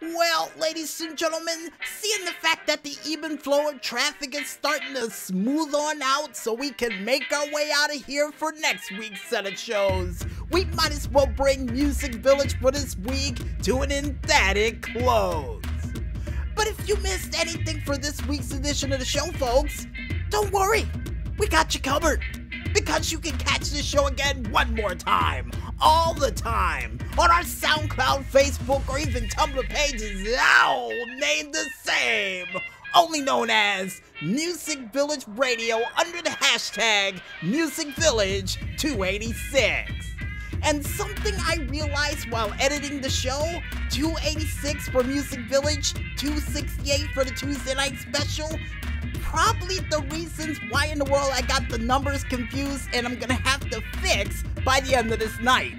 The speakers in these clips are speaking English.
Well, ladies and gentlemen, seeing the fact that the even flow of traffic is starting to smooth on out so we can make our way out of here for next week's set of shows, we might as well bring MusicVillage for this week to an emphatic close. But if you missed anything for this week's edition of the show, folks, don't worry, we got you covered. Because you can catch this show again one more time, all the time, on our SoundCloud, Facebook, or even Tumblr pages, all named the same, only known as MusicVillage Radio under the hashtag MusicVillage286. And something I realized while editing the show, 286 for MusicVillage, 268 for the Tuesday night special, probably the reasons why in the world I got the numbers confused and I'm gonna have to fix by the end of this night.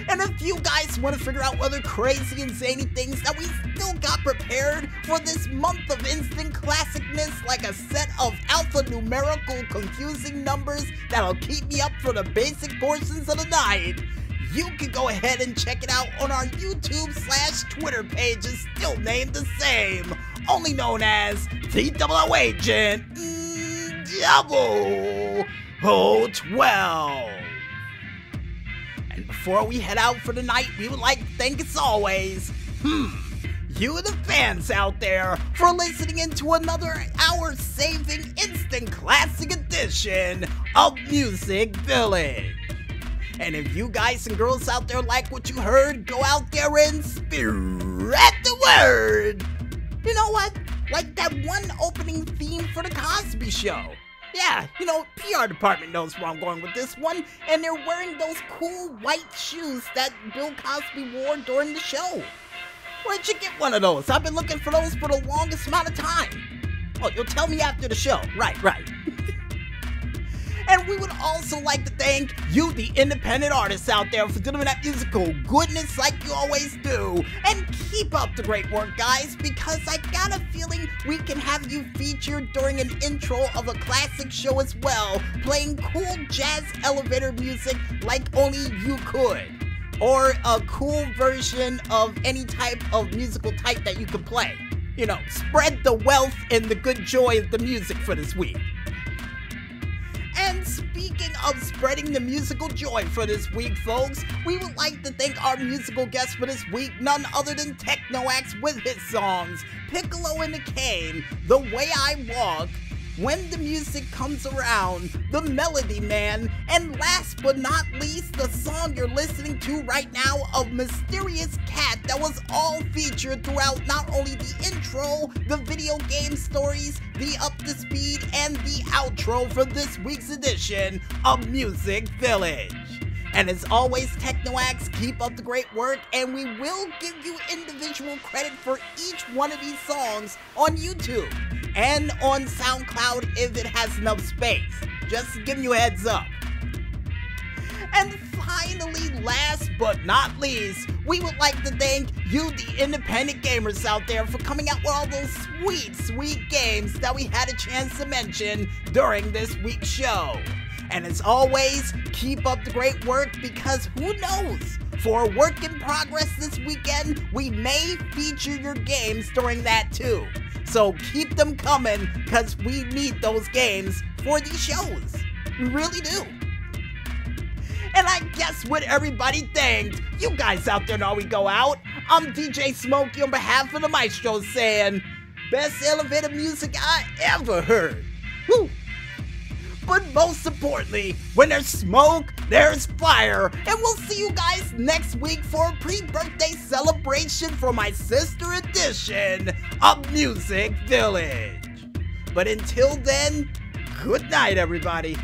And if you guys want to figure out other crazy and zany things that we still got prepared for this month of instant classicness, like a set of alphanumerical confusing numbers that'll keep me up for the basic portions of the night, you can go ahead and check it out on our YouTube/Twitter pages, still named the same, only known as the Double Agent 012. And before we head out for the night, we would like to thank, as always, you the fans out there for listening into another hour-saving instant classic edition of MusicVillage. And if you guys and girls out there like what you heard, go out there and spread the word. You know what? Like that one opening theme for the Cosby Show. Yeah, you know, PR department knows where I'm going with this one, and they're wearing those cool white shoes that Bill Cosby wore during the show. Where'd you get one of those? I've been looking for those for the longest amount of time. Oh, you'll tell me after the show. Right. And we would also like to thank you, the independent artists out there, for delivering that musical goodness like you always do. And keep up the great work, guys, because I got a feeling we can have you featured during an intro of a classic show as well, playing cool jazz elevator music like only you could. Or a cool version of any type of musical type that you could play. You know, spread the wealth and the good joy of the music for this week. And speaking of spreading the musical joy for this week, folks, we would like to thank our musical guest for this week, none other than Technoax with his songs, Piccolo and the Cane, The Way I Walk, When the Music Comes Around, The Melody Man, and last but not least, the song you're listening to right now of Mysterious Cat that was all featured throughout not only the intro, the video game stories, the up to speed, and the outro for this week's edition of MusicVillage. And as always, Technoax, keep up the great work, and we will give you individual credit for each one of these songs on YouTube and on SoundCloud if it has enough space. Just giving you a heads up. And finally, last but not least, we would like to thank you, the independent gamers out there, for coming out with all those sweet games that we had a chance to mention during this week's show. And as always, keep up the great work, because who knows? For a work in progress this weekend, we may feature your games during that too. So keep them coming, because we need those games for these shows. We really do. And I guess with everybody thanked, you guys out there know how we go out. I'm DJ Smokey on behalf of the Maestro saying, best elevator music I ever heard. Woo! But most importantly, when there's smoke, there's fire. And we'll see you guys next week for a pre-birthday celebration for my sister edition of MusicVillage. But until then, good night, everybody.